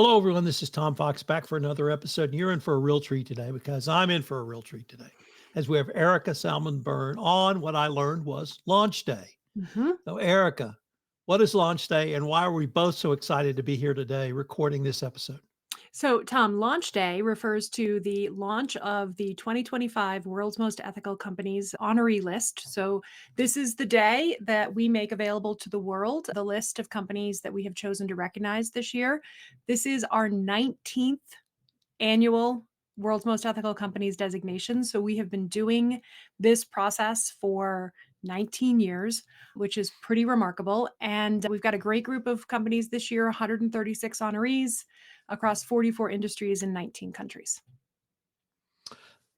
Hello, everyone. This is Tom Fox back for another episode. And you're in for a real treat today because I'm in for a real treat today as we have Erica Salmon Byrne on what I learned was launch day. Mhm. So, Erica, what is launch day and why are we both so excited to be here today recording this episode? So, Tom, Launch Day refers to the launch of the 2025 World's Most Ethical Companies honoree list. So, this is the day that we make available to the world the list of companies that we have chosen to recognize this year. This is our 19th annual World's Most Ethical Companies designation. So, we have been doing this process for 19 years, which is pretty remarkable. And we've got a great group of companies this year, 136 honorees across 44 industries in 19 countries.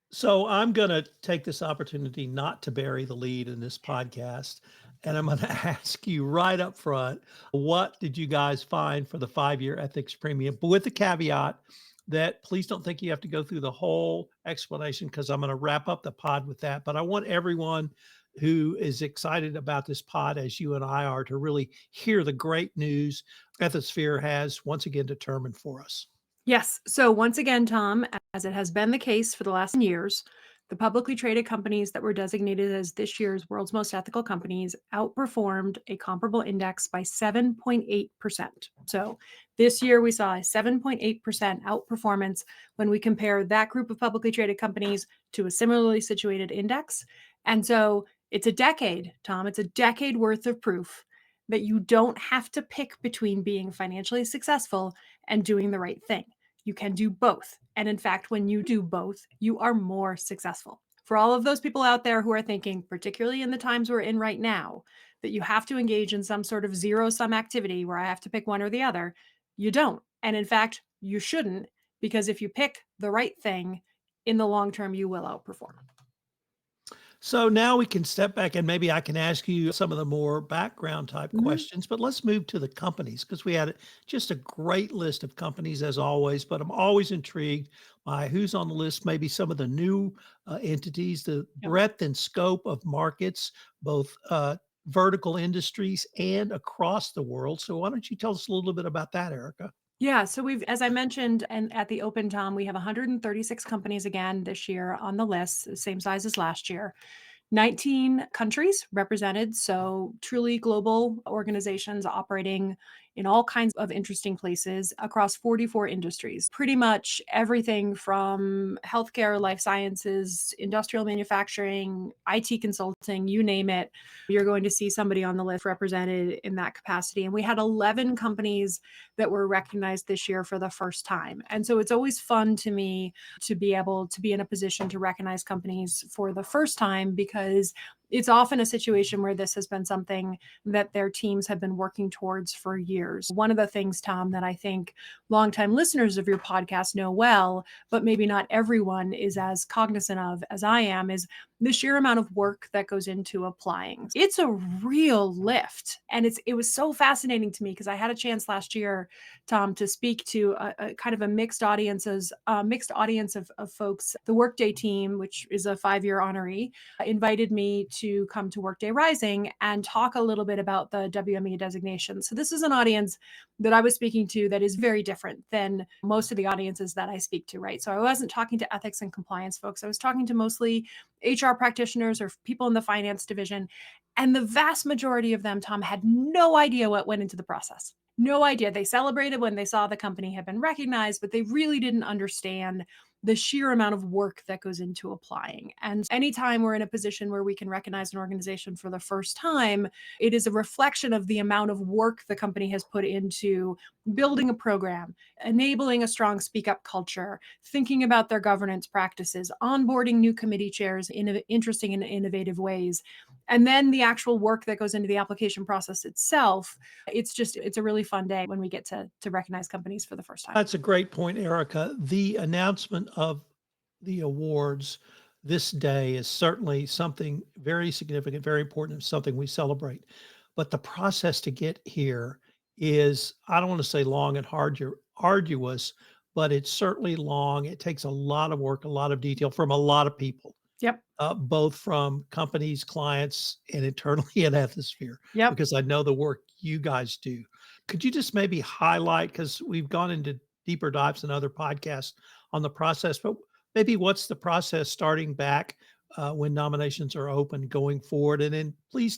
So, I'm going to take this opportunity not to bury the lead in this podcast. And I'm going to ask you right up front, what did you guys find for the 5-year ethics premium? But with the caveat that please don't think you have to go through the whole explanation because I'm going to wrap up the pod with that. But I want everyone who is excited about this pod, as you and I are, to really hear the great news Ethisphere has once again determined for us. Yes. So once again, Tom, as it has been the case for the last years, the publicly traded companies that were designated as this year's world's most ethical companies outperformed a comparable index by 7.8%. So this year we saw a 7.8% outperformance when we compare that group of publicly traded companies to a similarly situated index. And so it's a decade, Tom, it's a decade worth of proof that you don't have to pick between being financially successful and doing the right thing. You can do both. And in fact, when you do both, you are more successful. For all of those people out there who are thinking, particularly in the times we're in right now, that you have to engage in some sort of zero sum activity where I have to pick one or the other, you don't. And in fact, you shouldn't, because if you pick the right thing, in the long term, you will outperform. So now we can step back and maybe I can ask you some of the more background type Mhm. questions, but let's move to the companies because we had just a great list of companies as always. But I'm always intrigued by who's on the list, maybe some of the new entities, the Yep. breadth and scope of markets, both vertical industries and across the world. So why don't you tell us a little bit about that, Erica? Yeah, so we've, as I mentioned, and at the open, Tom, we have 136 companies again this year on the list, same size as last year. 19 countries represented, so truly global organizations operating in all kinds of interesting places across 44 industries. Pretty much everything from healthcare, life sciences, industrial manufacturing, IT consulting, you name it, you're going to see somebody on the list represented in that capacity. And we had 11 companies that were recognized this year for the first time. And so it's always fun to me to be able to be in a position to recognize companies for the first time because it's often a situation where this has been something that their teams have been working towards for years. One of the things, Tom, that I think longtime listeners of your podcast know well, but maybe not everyone is as cognizant of as I am, is the sheer amount of work that goes into applying. It's a real lift. And it was so fascinating to me because I had a chance last year, Tom, to speak to a kind of a mixed audience of folks. The Workday team, which is a 5-year honoree, invited me to come to Workday Rising and talk a little bit about the WME designation. So this is an audience that I was speaking to that is very different than most of the audiences that I speak to, right? So I wasn't talking to ethics and compliance folks. I was talking to mostly HR practitioners or people in the finance division. And the vast majority of them, Tom, had no idea what went into the process. No idea. They celebrated when they saw the company had been recognized, but they really didn't understand the sheer amount of work that goes into applying. And anytime we're in a position where we can recognize an organization for the first time, it is a reflection of the amount of work the company has put into building a program, enabling a strong speak up culture, thinking about their governance practices, onboarding new committee chairs in interesting and innovative ways. And then the actual work that goes into the application process itself. It's a really fun day when we get to recognize companies for the first time. That's a great point, Erica. The announcement of the awards this day is certainly something very significant, very important, something we celebrate. But the process to get here is, I don't want to say long and arduous, but it's certainly long. It takes a lot of work, a lot of detail from a lot of people, Yep. both from companies, clients, and internally at Ethisphere, Yep. because I know the work you guys do. Could you just maybe highlight, because we've gone into deeper dives in other podcasts on the process, but maybe what's the process starting back when nominations are open going forward? And then please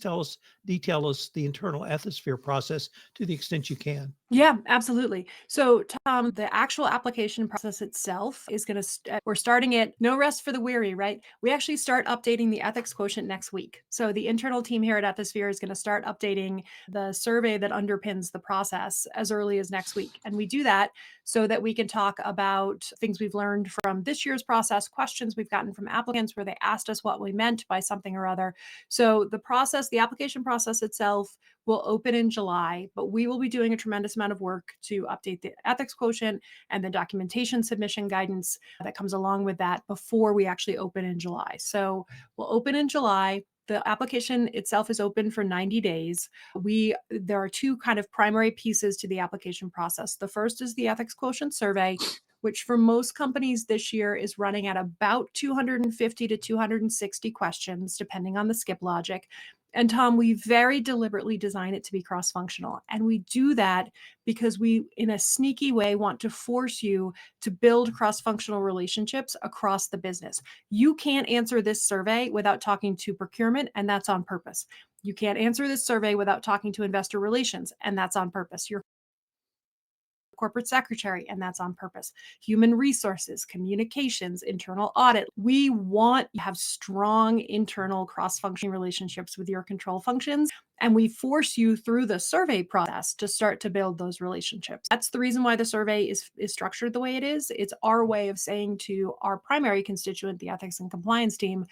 detail us the internal Ethisphere process to the extent you can. Yeah, absolutely. So, Tom, the actual application process itself is going to, we're starting it, no rest for the weary, right? We actually start updating the ethics quotient next week. So, the internal team here at Ethisphere is going to start updating the survey that underpins the process as early as next week. And we do that so that we can talk about things we've learned from this year's process, questions we've gotten from applicants where they asked us what we meant by something or other. So, the process, the application process itself, will open in July, but we will be doing a tremendous amount of work to update the ethics quotient and the documentation submission guidance that comes along with that before we actually open in July. So we'll open in July. The application itself is open for 90 days. There are two kind of primary pieces to the application process. The first is the ethics quotient survey, which for most companies this year is running at about 250 to 260 questions, depending on the skip logic. And Tom, we very deliberately design it to be cross-functional. And we do that because we, in a sneaky way, want to force you to build cross-functional relationships across the business. You can't answer this survey without talking to procurement, and that's on purpose. You can't answer this survey without talking to investor relations, and that's on purpose. Your corporate secretary, and that's on purpose. Human resources, communications, internal audit. We want to have strong internal cross-functioning relationships with your control functions, and we force you through the survey process to start to build those relationships. That's the reason why the survey is structured the way it is. It's our way of saying to our primary constituent, the ethics and compliance team,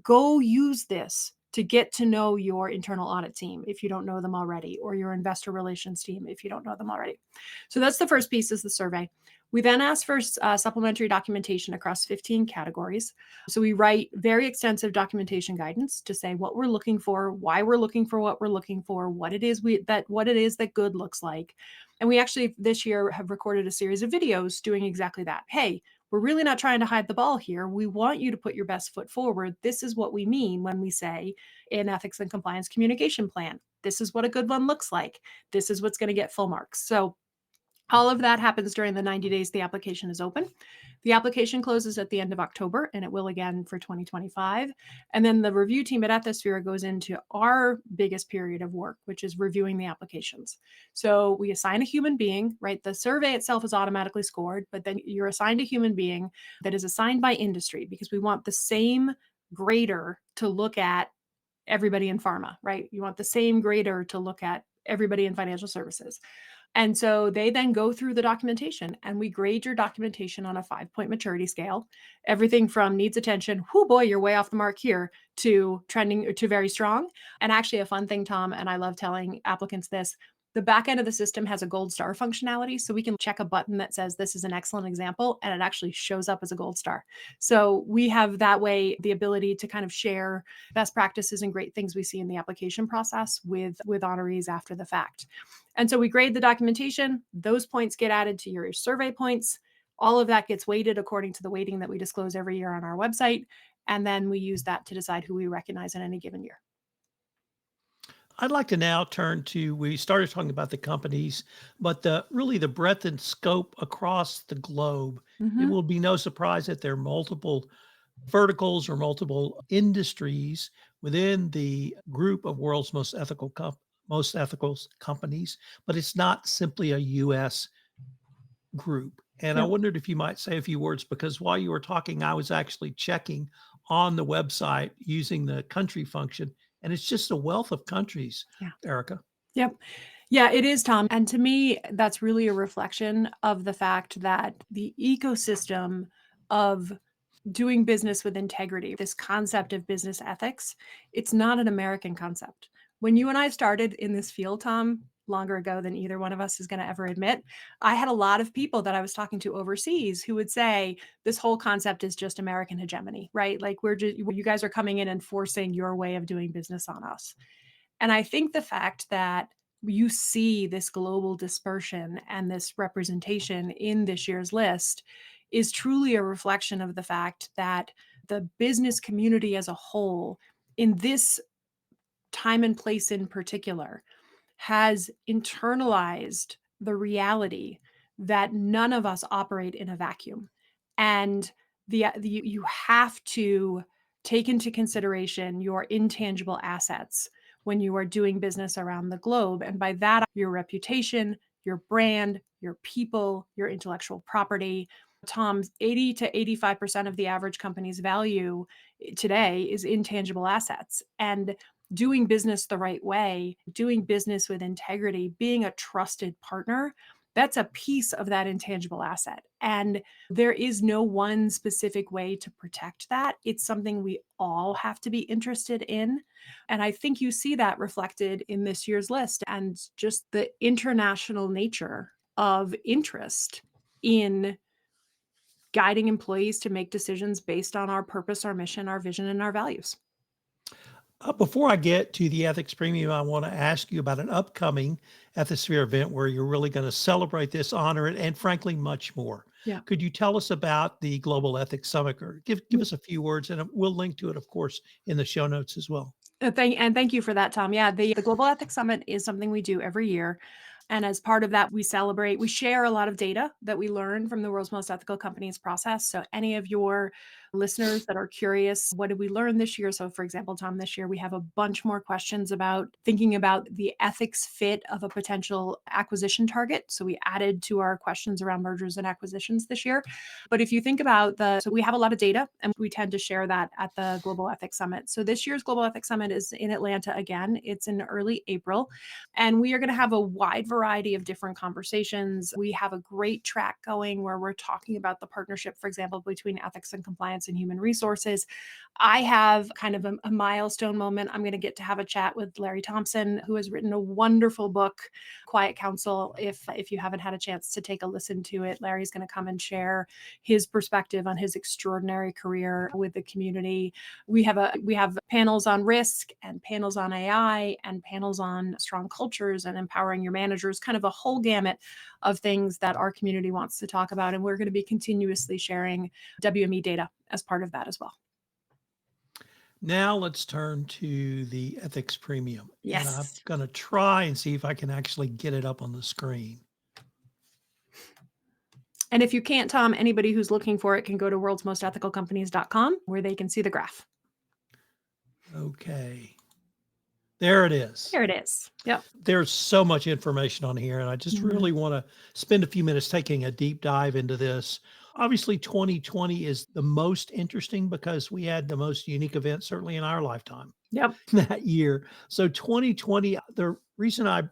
go use this to get to know your internal audit team if you don't know them already, or your investor relations team if you don't know them already. So that's the first piece, is the survey. We then ask for supplementary documentation across 15 categories. So we write very extensive documentation guidance to say what we're looking for, why we're looking for what we're looking for, what it is that good looks like. And we actually this year have recorded a series of videos doing exactly that. Hey, we're really not trying to hide the ball here. We want you to put your best foot forward. This is what we mean when we say in ethics and compliance communication plan. This is what a good one looks like. This is what's going to get full marks. So all of that happens during the 90 days the application is open. The application closes at the end of October, and it will again for 2025. And then the review team at Ethisphere goes into our biggest period of work, which is reviewing the applications. So we assign a human being, right? The survey itself is automatically scored, but then you're assigned a human being that is assigned by industry, because we want the same grader to look at everybody in pharma, right? You want the same grader to look at everybody in financial services. And so they then go through the documentation, and we grade your documentation on a 5-point maturity scale. Everything from needs attention, whoo boy, you're way off the mark here, to trending to very strong. And actually a fun thing, Tom, and I love telling applicants this, the back end of the system has a gold star functionality. So we can check a button that says this is an excellent example, and it actually shows up as a gold star. So we have that way the ability to kind of share best practices and great things we see in the application process with honorees after the fact. And so we grade the documentation. Those points get added to your survey points. All of that gets weighted according to the weighting that we disclose every year on our website. And then we use that to decide who we recognize in any given year. I'd like to now turn to, we started talking about the companies, but really the breadth and scope across the globe. It will be no surprise that there are multiple verticals or multiple industries within the group of world's most ethical companies, but it's not simply a US group. And I Yep. wondered if you might say a few words, because while you were talking, I was actually checking on the website using the country function, and it's just a wealth of countries, Yeah. Erica. Yep. Yeah, it is, Tom. And to me, that's really a reflection of the fact that the ecosystem of doing business with integrity, this concept of business ethics, it's not an American concept. When you and I started in this field, Tom, longer ago than either one of us is going to ever admit, I had a lot of people that I was talking to overseas who would say this whole concept is just American hegemony, right? Like you guys are coming in and forcing your way of doing business on us. And I think the fact that you see this global dispersion and this representation in this year's list is truly a reflection of the fact that the business community as a whole, in this time and place in particular, has internalized the reality that none of us operate in a vacuum. And you have to take into consideration your intangible assets when you are doing business around the globe. And by that, your reputation, your brand, your people, your intellectual property. Tom's 80 to 85% of the average company's value today is intangible assets. And doing business the right way, doing business with integrity, being a trusted partner, that's a piece of that intangible asset. And there is no one specific way to protect that. It's something we all have to be interested in. And I think you see that reflected in this year's list and just the international nature of interest in guiding employees to make decisions based on our purpose, our mission, our vision, and our values. Before I get to the ethics premium, I want to ask you about an upcoming Ethisphere event where you're really going to celebrate this, honor it, and frankly, much more. Yeah. Could you tell us about the Global Ethics Summit? Or give us a few words, and we'll link to it, of course, in the show notes as well. Thank you for that, Tom. Yeah, the Global Ethics Summit is something we do every year. And as part of that, we share a lot of data that we learn from the world's most ethical companies process. So any of your listeners that are curious, what did we learn this year? So for example, Tom, this year we have a bunch more questions about thinking about the ethics fit of a potential acquisition target. So we added to our questions around mergers and acquisitions this year. But if you think about so we have a lot of data and we tend to share that at the Global Ethics Summit. So this year's Global Ethics Summit is in Atlanta again. It's in early April. And we are going to have a wide variety of different conversations. We have a great track going where we're talking about the partnership, for example, between ethics and compliance and human resources. I have kind of a milestone moment. I'm going to get to have a chat with Larry Thompson, who has written a wonderful book, Quiet Counsel. If you haven't had a chance to take a listen to it, Larry's going to come and share his perspective on his extraordinary career with the community. We have panels on risk and panels on AI and panels on strong cultures and empowering your managers, kind of a whole gamut of things that our community wants to talk about. And we're going to be continuously sharing WME data as part of that as well. Now let's turn to the ethics premium. And I'm Yes. going to try and see if I can actually get it up on the screen. And if you can't, Tom, anybody who's looking for it can go to worldsmostethicalcompanies.com where they can see the graph. Okay. There it is. There it is. Yep. There's so much information on here, and I just really want to spend a few minutes taking a deep dive into this. Obviously, 2020 is the most interesting because we had the most unique event, certainly in our lifetime, Yep. that year. So 2020, the reason I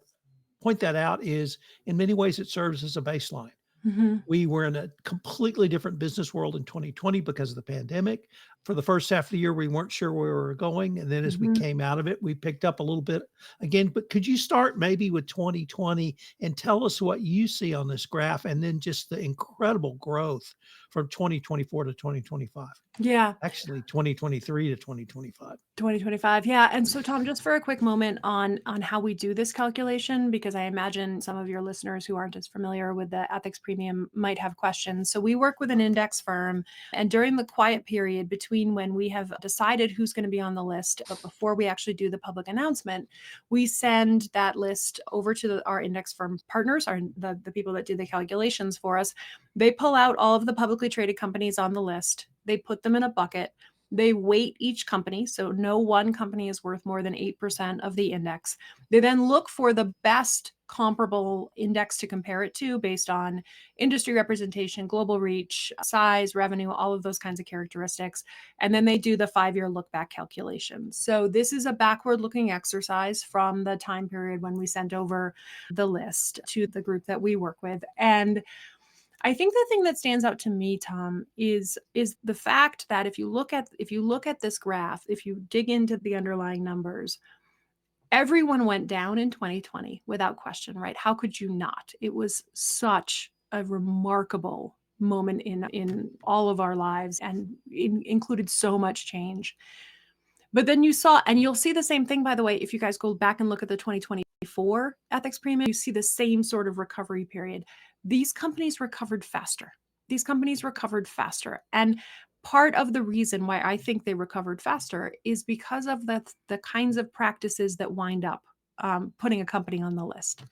point that out is in many ways it serves as a baseline. Mm-hmm. We were in a completely different business world in 2020 because of the pandemic. For the first half of the year, we weren't sure where we were going. And then as we came out of it, we picked up a little bit again. But could you start maybe with 2020 and tell us what you see on this graph and then just the incredible growth from 2024 to 2025? Yeah. Actually, 2023 to 2025. 2025. Yeah. And so Tom, just for a quick moment on how we do this calculation, because I imagine some of your listeners who aren't as familiar with the ethics premium might have questions. So we work with an index firm, and during the quiet period between when we have decided who's going to be on the list, but before we actually do the public announcement, we send that list over to our index firm partners, the people that do the calculations for us. They pull out all of the publicly traded companies on the list. They put them in a bucket. They weight each company. So no one company is worth more than 8% of the index. They then look for the best comparable index to compare it to based on industry representation, global reach, size, revenue, all of those kinds of characteristics. And then they do the 5-year look back calculation. So this is a backward looking exercise from the time period when we sent over the list to the group that we work with. And I think the thing that stands out to me, Tom, is the fact that if you look at this graph, if you dig into the underlying numbers, everyone went down in 2020 without question, right? How could you not? It was such a remarkable moment in all of our lives and included so much change. But then you saw, and you'll see the same thing, by the way, if you guys go back and look at the 2024 ethics premium, you see the same sort of recovery period. These companies recovered faster. And part of the reason why I think they recovered faster is because of the kinds of practices that wind up putting a company on the list.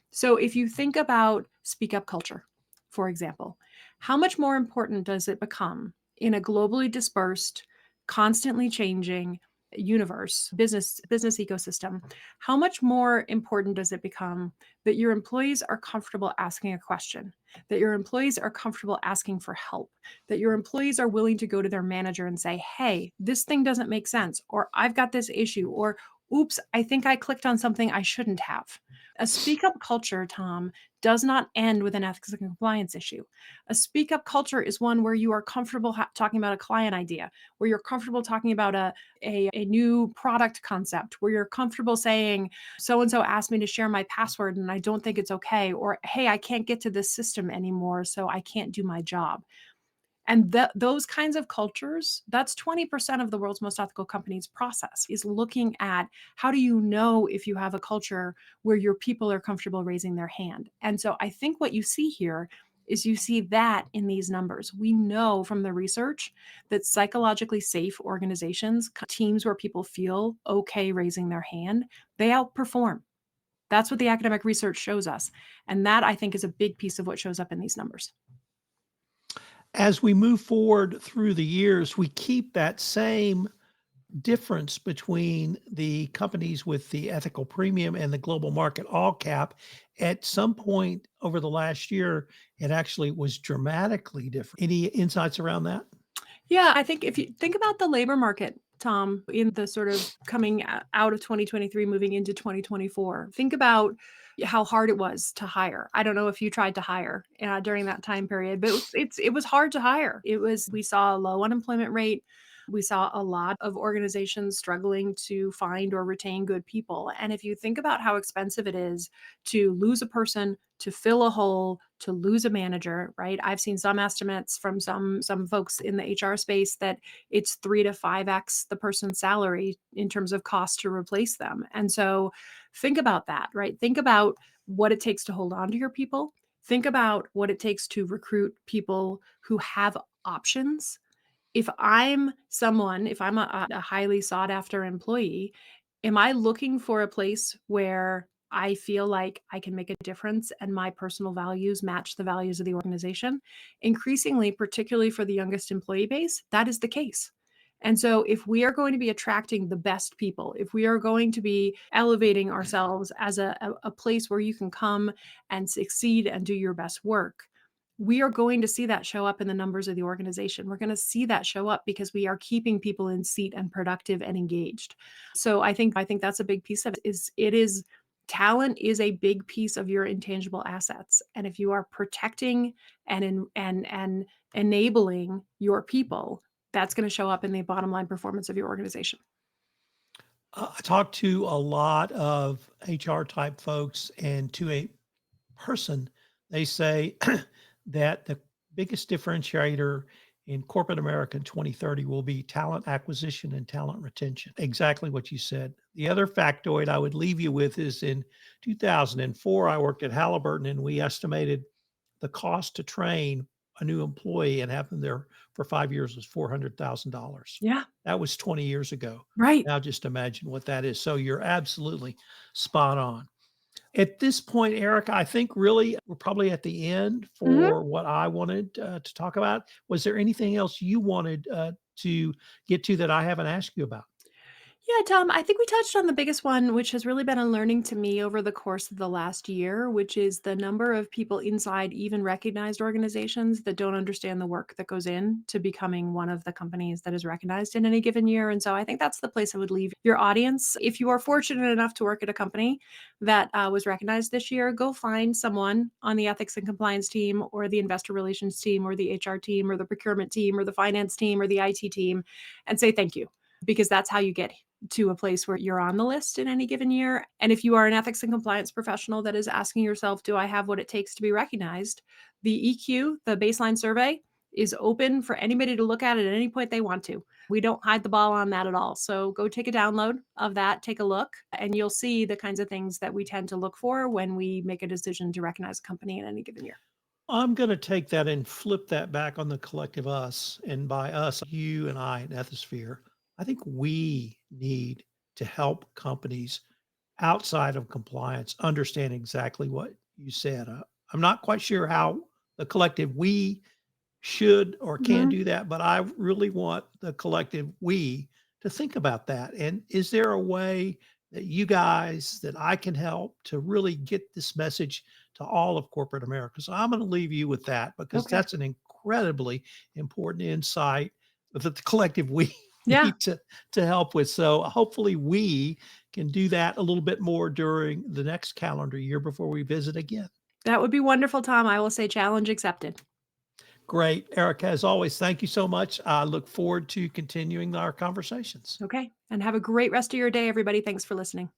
So if you think about speak up culture, for example, how much more important does it become in a globally dispersed, constantly changing business ecosystem? How much more important does it become that your employees are comfortable asking a question, that your employees are comfortable asking for help, that your employees are willing to go to their manager and say, hey, this thing doesn't make sense, or I've got this issue, or oops, I think I clicked on something I shouldn't have. A speak up culture, Tom, does not end with an ethics and compliance issue. A speak up culture is one where you are comfortable talking about a client idea, where you're comfortable talking about a new product concept, where you're comfortable saying, so and so asked me to share my password and I don't think it's okay, or hey, I can't get to this system anymore, so I can't do my job. And those kinds of cultures, that's 20% of the world's most ethical companies process, is looking at how do you know if you have a culture where your people are comfortable raising their hand. And so I think what you see here is you see that in these numbers. We know from the research that psychologically safe organizations, teams where people feel okay raising their hand, they outperform. That's what the academic research shows us. And that, I think, is a big piece of what shows up in these numbers. As we move forward through the years, we keep that same difference between the companies with the ethical premium and the global market all cap. At some point over the last year, it actually was dramatically different. Any insights around that? Yeah, I think if you think about the labor market, Tom, in the sort of coming out of 2023, moving into 2024, think about how hard it was to hire. I don't know if you tried to hire during that time period, but it was hard to hire. We saw a low unemployment rate. We saw a lot of organizations struggling to find or retain good people. And if you think about how expensive it is to lose a person, to fill a hole, to lose a manager, right? I've seen some estimates from some folks in the HR space that it's 3 to 5x the person's salary in terms of cost to replace them. And so think about that, right? Think about what it takes to hold on to your people. Think about what it takes to recruit people who have options. If I'm a highly sought after employee, am I looking for a place where I feel like I can make a difference and my personal values match the values of the organization? Increasingly, particularly for the youngest employee base, that is the case. And so, if we are going to be attracting the best people, if we are going to be elevating ourselves as a place where you can come and succeed and do your best work, we are going to see that show up in the numbers of the organization. We're going to see that show up because we are keeping people in seat and productive and engaged. So I think that's a big piece of it. Is talent is a big piece of your intangible assets. And if you are protecting and enabling your people, that's going to show up in the bottom line performance of your organization. I talked to a lot of HR type folks, and to a person, they say that the biggest differentiator in corporate America in 2030 will be talent acquisition and talent retention. Exactly what you said. The other factoid I would leave you with is in 2004, I worked at Halliburton and we estimated the cost to train a new employee and have them there for 5 years was $400,000. Yeah, That was 20 years ago. right. Now just imagine what that is. So you're absolutely spot on. At this point, Erica, I think really we're probably at the end Mhm. for what I wanted to talk about. Was there anything else you wanted to get to that I haven't asked you about? Yeah, Tom, I think we touched on the biggest one, which has really been a learning to me over the course of the last year, which is the number of people inside even recognized organizations that don't understand the work that goes in to becoming one of the companies that is recognized in any given year. And so I think that's the place I would leave your audience. If you are fortunate enough to work at a company that was recognized this year, go find someone on the ethics and compliance team or the investor relations team or the HR team or the procurement team or the finance team or the IT team and say thank you, because that's how you get to a place where you're on the list in any given year. And if you are an ethics and compliance professional that is asking yourself, do I have what it takes to be recognized? The EQ, the baseline survey, is open for anybody to look at it at any point they want to. We don't hide the ball on that at all. So go take a download of that, take a look, and you'll see the kinds of things that we tend to look for when we make a decision to recognize a company in any given year. I'm going to take that and flip that back on the collective us. And by us, you and I at Ethisphere, I think we need to help companies outside of compliance understand exactly what you said. I'm not quite sure how the collective we should or can Mhm. do that, but I really want the collective we to think about that. And is there a way that you guys, that I can help to really get this message to all of corporate America? So I'm going to leave you with that because Okay. that's an incredibly important insight that the collective we Yeah, need to help with. So hopefully we can do that a little bit more during the next calendar year before we visit again. that would be wonderful, Tom. I will say challenge accepted. Great. Erica, as always, thank you so much. I look forward to continuing our conversations. Okay. And have a great rest of your day, everybody. Thanks for listening.